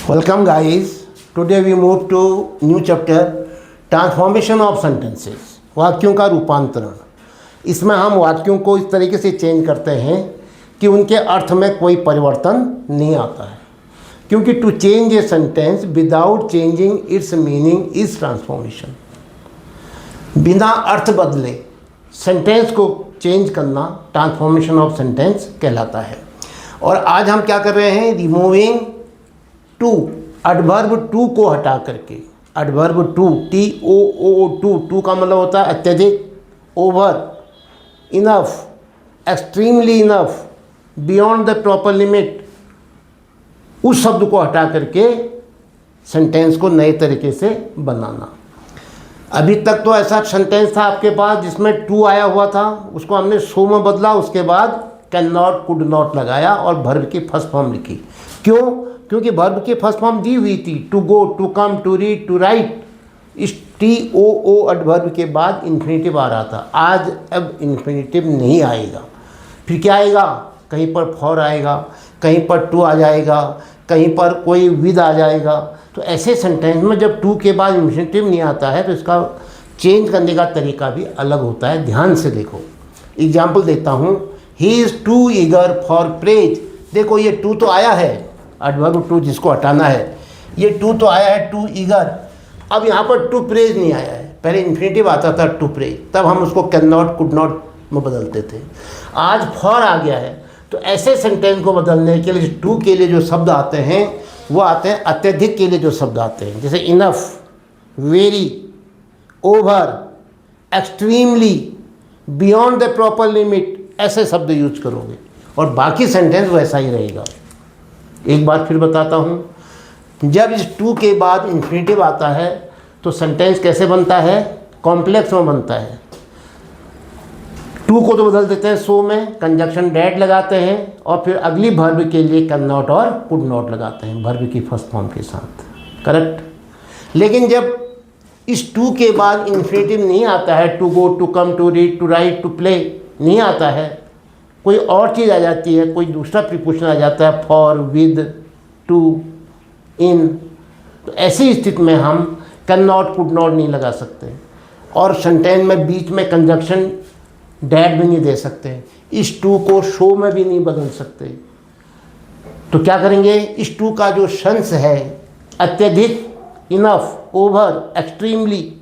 Welcome guys. Today we move to new chapter transformation of sentences, वाक्यों का रूपांतरण। इसमें हम वाक्यों को इस तरीके से चेंज करते हैं कि उनके अर्थ में कोई परिवर्तन नहीं आता है, क्योंकि to change a sentence without changing its meaning is transformation. बिना अर्थ बदले सेंटेंस को चेंज करना ट्रांसफॉर्मेशन ऑफ सेंटेंस कहलाता है। और आज हम क्या कर रहे हैं, रिमूविंग टू, एडवर्ब टू को हटा करके। एडवर्ब टू, टू का मतलब होता है अत्यधिक, over, enough, extremely enough, beyond the proper limit. उस शब्द को हटा करके सेंटेंस को नए तरीके से बनाना। अभी तक तो ऐसा सेंटेंस था आपके पास जिसमें टू आया हुआ था, उसको हमने सो में बदला, उसके बाद कैन नॉट, कुड नॉट लगाया और वर्ब की फर्स्ट फॉर्म लिखी। क्यों? क्योंकि वर्ब की फर्स्ट फॉर्म दी हुई थी, to go, to come, to read, to write. इस TOO एडवर्ब के बाद इन्फिनेटिव आ रहा था। आज अब इन्फिनेटिव नहीं आएगा। फिर क्या आएगा? कहीं पर फॉर आएगा, कहीं पर टू आ जाएगा, कहीं पर कोई विद आ जाएगा। तो ऐसे सेंटेंस में जब टू के बाद इन्फिनेटिव नहीं आता है तो इसका चेंज करने का तरीका भी अलग होता है। ध्यान से देखो, एग्जाम्पल देता हूँ। He is too eager for praise. देखो ये टू तो आया है, एडवर्ब टू जिसको हटाना है, ये टू तो आया है, टू ईगर। अब यहाँ पर टू प्रेज नहीं आया है। पहले इन्फिनेटिव आता था टू प्रेज, तब हम उसको कैन नॉट, कुड नॉट में बदलते थे। आज फॉर आ गया है, तो ऐसे सेंटेंस को बदलने के लिए टू के लिए जो शब्द आते हैं वो आते हैं अत्यधिक के लिए जो शब्द आते हैं, जैसे enough, very, over, extremely, beyond the proper limit. ऐसे शब्द यूज करोगे और बाकी सेंटेंस वैसा ही रहेगा। एक बार फिर बताता हूँ, जब इस टू के बाद इन्फिनेटिव आता है तो सेंटेंस कैसे बनता है? कॉम्प्लेक्स में बनता है। टू को तो बदल देते हैं सो में, कंजक्शन डैट लगाते हैं और फिर अगली वर्ब के लिए कैन नॉट और कुड नॉट लगाते हैं वर्ब की फर्स्ट फॉर्म के साथ। करेक्ट। लेकिन जब इस टू के बाद इन्फिनेटिव नहीं आता है, to go, to come, to read, to write, to play नहीं आता है, कोई और चीज़ आ जाती है, कोई दूसरा प्रीपोजिशन आ जाता है, फॉर, विद, टू, इन, तो ऐसी स्थिति में हम कैन नॉट, कुड नॉट नहीं लगा सकते और सेंटेंस में बीच में कंजक्शन डैट भी नहीं दे सकते। इस टू को शो में भी नहीं बदल सकते। तो क्या करेंगे? इस टू का जो सेंस है अत्यधिक, इनफ, ओवर, एक्सट्रीमली,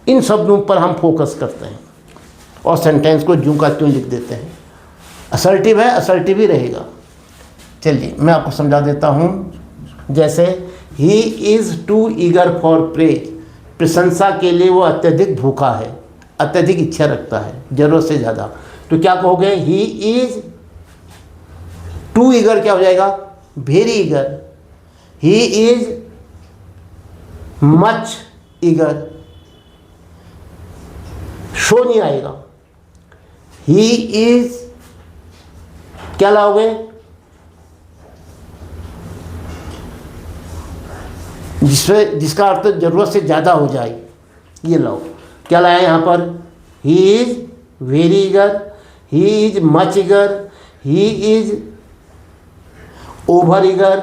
इन शब्दों पर हम फोकस करते हैं और सेंटेंस को ज्यों का त्यों लिख देते हैं। असर्टिव है, असर्टिव ही रहेगा। चलिए मैं आपको समझा देता हूँ। जैसे he is too eager for praise, प्रशंसा के लिए वो अत्यधिक भूखा है, अत्यधिक इच्छा रखता है, ज़रूरत से ज़्यादा। तो क्या कहोगे? ही इज़ टू ईगर क्या हो जाएगा? Very eager. He is much eager, show नहीं आएगा। ही इज़ क्या लाओगे? जिसका अर्थ ज़रूरत से ज़्यादा हो जाए, ये लाओ। क्या लाया यहाँ पर? He is very eager, he is much eager, he is over eager.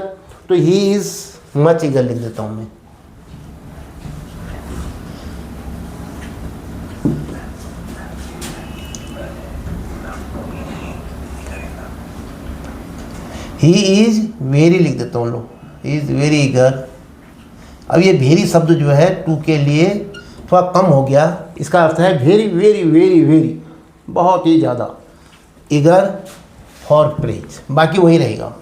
तो ही इज़ मच ईगर लिख देता हूँ मैं। ही इज़ वेरी लिख देता हूँ लो, ही इज़ वेरी ईगर। अब ये वेरी शब्द जो है टू के लिए थोड़ा कम हो गया। इसका अर्थ है वेरी वेरी वेरी वेरी, बहुत ही ज़्यादा। ईगर फॉर प्रेज, बाकी वही रहेगा।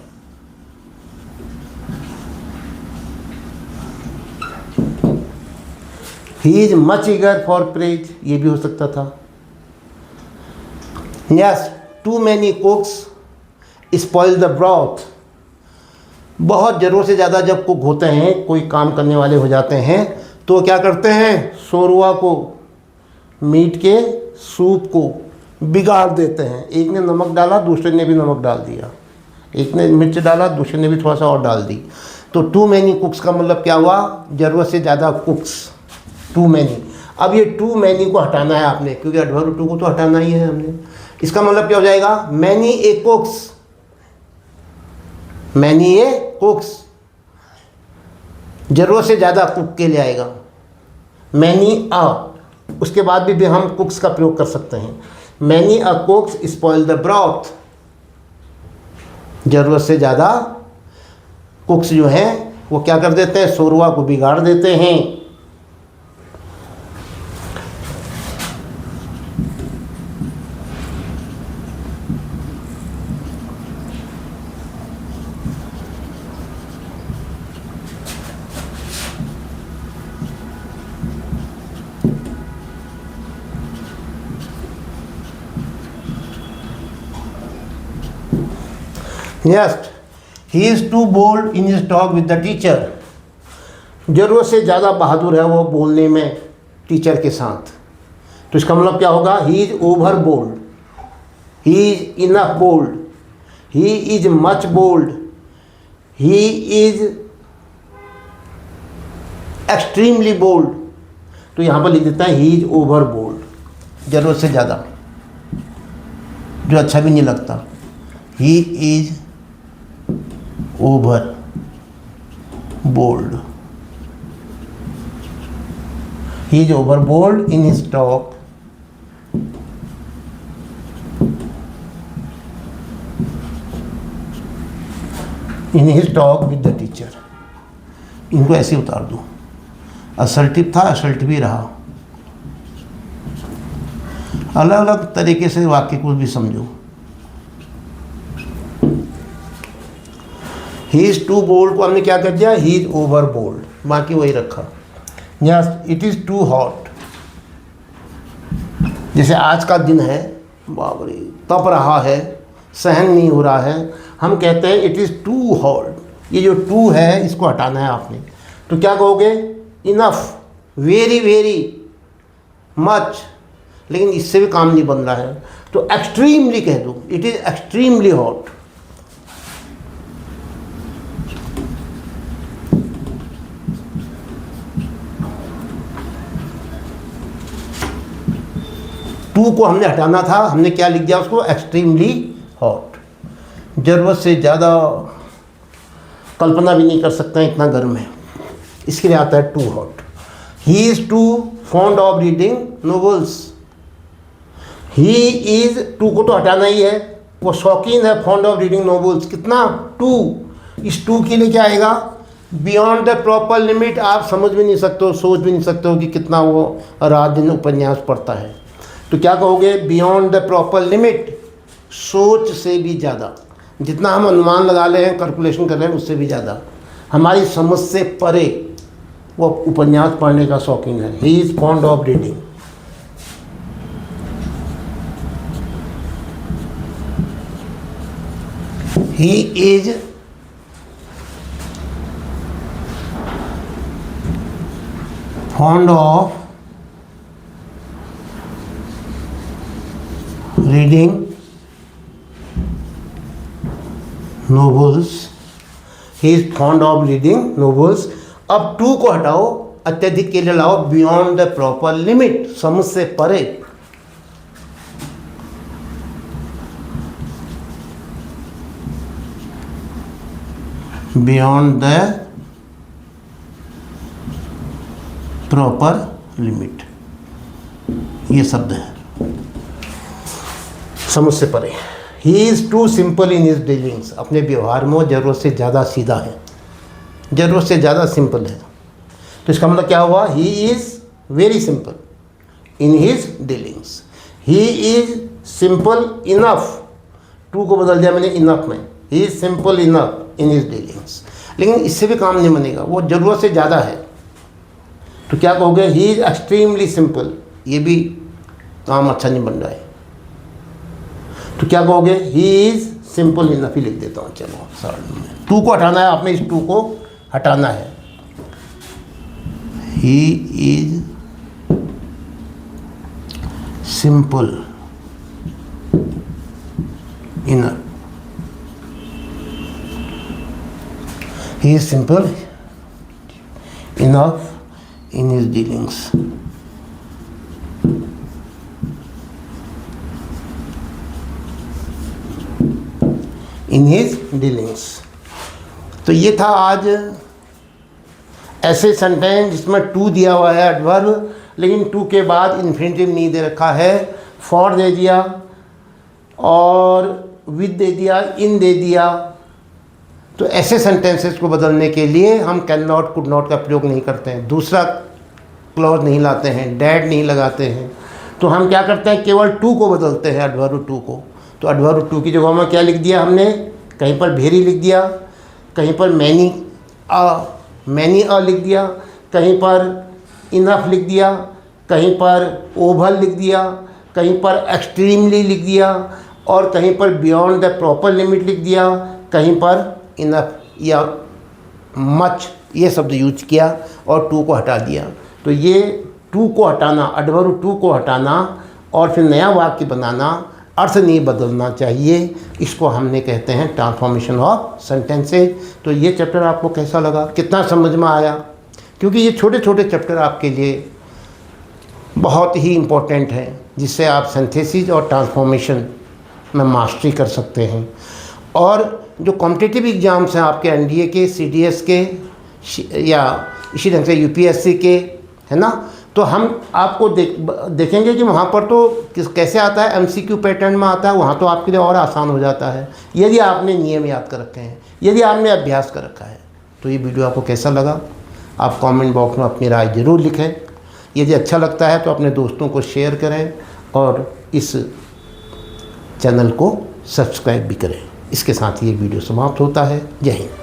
He is much eager for praise, ये भी हो सकता था। Yes, too many cooks spoil the broth. बहुत ज़रूरत से ज़्यादा जब कुक होते हैं, कोई काम करने वाले हो जाते हैं, तो क्या करते हैं? शोरवा को, मीट के सूप को बिगाड़ देते हैं। एक ने नमक डाला, दूसरे ने भी नमक डाल दिया, एक ने मिर्च डाला, दूसरे ने भी थोड़ा सा और डाल दी। तो टू मैनी कुक्स का मतलब क्या हुआ? ज़रूरत से ज़्यादा कुक्स, टू मैनी। अब ये टू मैनी को हटाना है आपने, क्योंकि एडवर्ब टू को तो हटाना ही है हमने। इसका मतलब क्या हो जाएगा? Many a कुक्स, many a कुक्स। ज़रूरत से ज़्यादा कुक के लिए आएगा। मैनी अ, उसके बाद भी हम कुक्स का प्रयोग कर सकते हैं। Many a कुक्स spoil the broth, ज़रूरत से ज़्यादा कुक्स जो हैं वो क्या कर देते हैं, शोरवा को बिगाड़ देते हैं। Next, he is too bold in his talk with the teacher, ज़रूरत से ज़्यादा बहादुर है वो बोलने में टीचर के साथ। तो इसका मतलब क्या होगा, he is over bold, he is enough bold, he is much bold, he is extremely bold. तो यहाँ पर लिख देता है ही इज़ ओवर बोल्ड, ज़रूरत से ज़्यादा, जो अच्छा भी नहीं लगता। He is over bold, he is overbold in his talk with the teacher। इनको ऐसे उतार दूँ, असर्टिव था, असर्टिव भी रहा। अलग अलग तरीके से वाक्य को भी समझो। ही इज़ टू बोल्ड को हमने क्या कर दिया, ही इज़ ओवर बोल्ड, बाकी वही रखा। Yes, it is too hot, जैसे आज का दिन है, बाप रे तप रहा है, सहन नहीं हो रहा है, हम कहते हैं इट इज़ टू हॉट। ये जो टू है इसको हटाना है आपने, तो क्या कहोगे, इनफ, वेरी वेरी मच, लेकिन इससे भी काम नहीं बन रहा है तो एक्सट्रीमली कह दो, it is extremely hot. Too को हमने हटाना था, हमने क्या लिख दिया उसको, एक्सट्रीमली हॉट। ज़रूरत से ज़्यादा कल्पना भी नहीं कर सकते हैं इतना गर्म है, इसके लिए आता है too hot. He is too fond of reading novels, he is, too को तो हटाना ही है, वो शौकीन है फॉन्ड ऑफ रीडिंग नॉवेल्स, कितना, टू। इस टू के लिए क्या आएगा, बियॉन्ड द प्रॉपर लिमिट। आप समझ भी नहीं सकते हो, सोच भी नहीं सकते हो कि कितना वो रात दिन उपन्यास पढ़ता है, तो क्या कहोगे, बियॉन्ड द प्रॉपर लिमिट, सोच से भी ज़्यादा, जितना हम अनुमान लगा रहे हैं, कैलकुलेशन कर रहे हैं, उससे भी ज़्यादा, हमारी समझ से परे वो उपन्यास पढ़ने का शौकीन है। He is fond of reading. He is fond of reading novels, he is fond of reading novels. अब टू को हटाओ, अत्यधिक के लिए लाओ, बियॉन्ड द प्रॉपर लिमिट, समझ से परे। बियॉन्ड द प्रॉपर लिमिट, ये शब्द है, समझ से परे। He is too simple in his dealings, अपने व्यवहार में ज़रूरत से ज़्यादा सीधा है, ज़रूरत से ज़्यादा सिंपल है। तो इसका मतलब क्या हुआ, he is very simple in his dealings. He is simple enough, to को बदल दिया मैंने इनफ में, he is simple enough in his dealings. लेकिन इससे भी काम नहीं बनेगा, वो ज़रूरत से ज़्यादा है, तो क्या कहोगे, ही इज़ एक्सट्रीमली सिंपल, ये भी काम अच्छा नहीं बन रहा है, तो क्या कहोगे, ही इज़ सिंपल इनफ ही लिख देता हूँ। चलो सॉरी, टू को हटाना है आपने, इस टू को हटाना है। He is simple enough, he is simple enough in his dealings। in his dealings। तो ये था आज ऐसे सेंटेंस जिसमें टू दिया हुआ है एडवर्ब, लेकिन टू के बाद इन्फिनेटिव नहीं दे रखा है, फॉर दे दिया और विद दे दिया, इन दे दिया, तो ऐसे सेंटेंसेस को बदलने के लिए हम कैन नॉट, कुड नॉट का प्रयोग नहीं करते हैं, दूसरा क्लॉज नहीं लाते हैं, डैड नहीं लगाते हैं। तो हम क्या करते हैं, केवल टू को बदलते हैं, एडवर्ब टू को। तो एडवर्ब टू की जगह में क्या लिख दिया हमने, कहीं पर वेरी लिख दिया, कहीं पर मैनी अ लिख दिया, कहीं पर इनफ लिख दिया, कहीं पर ओवल लिख दिया, कहीं पर एक्सट्रीमली लिख दिया और कहीं पर बियॉन्ड द प्रॉपर लिमिट लिख दिया, कहीं पर इनफ या मच ये शब्द यूज किया और टू को हटा दिया। तो ये टू को हटाना, एडवर्ब टू को हटाना और फिर नया वाक्य बनाना, अर्थ नहीं बदलना चाहिए, इसको हमने कहते हैं ट्रांसफॉर्मेशन ऑफ सेंटेंसेज। तो ये चैप्टर आपको कैसा लगा, कितना समझ में आया? क्योंकि ये छोटे छोटे चैप्टर आपके लिए बहुत ही इम्पोर्टेंट हैं, जिससे आप सिंथेसिस और ट्रांसफॉर्मेशन में मास्टरी कर सकते हैं। और जो कॉम्पिटिटिव एग्ज़ाम्स हैं आपके एनडीए के, सीडीएस के या इसी ढंग से यूपीएससी के, है ना, तो हम आपको देखेंगे कि वहाँ पर तो कैसे आता है, एमसीक्यू पैटर्न में आता है, वहाँ तो आपके लिए और आसान हो जाता है यदि आपने नियम याद कर रखे हैं, यदि आपने अभ्यास कर रखा है। तो ये वीडियो आपको कैसा लगा, आप कमेंट बॉक्स में अपनी राय ज़रूर लिखें। यदि अच्छा लगता है तो अपने दोस्तों को शेयर करें और इस चैनल को सब्सक्राइब भी करें। इसके साथ ये वीडियो समाप्त होता है। जय हिंद।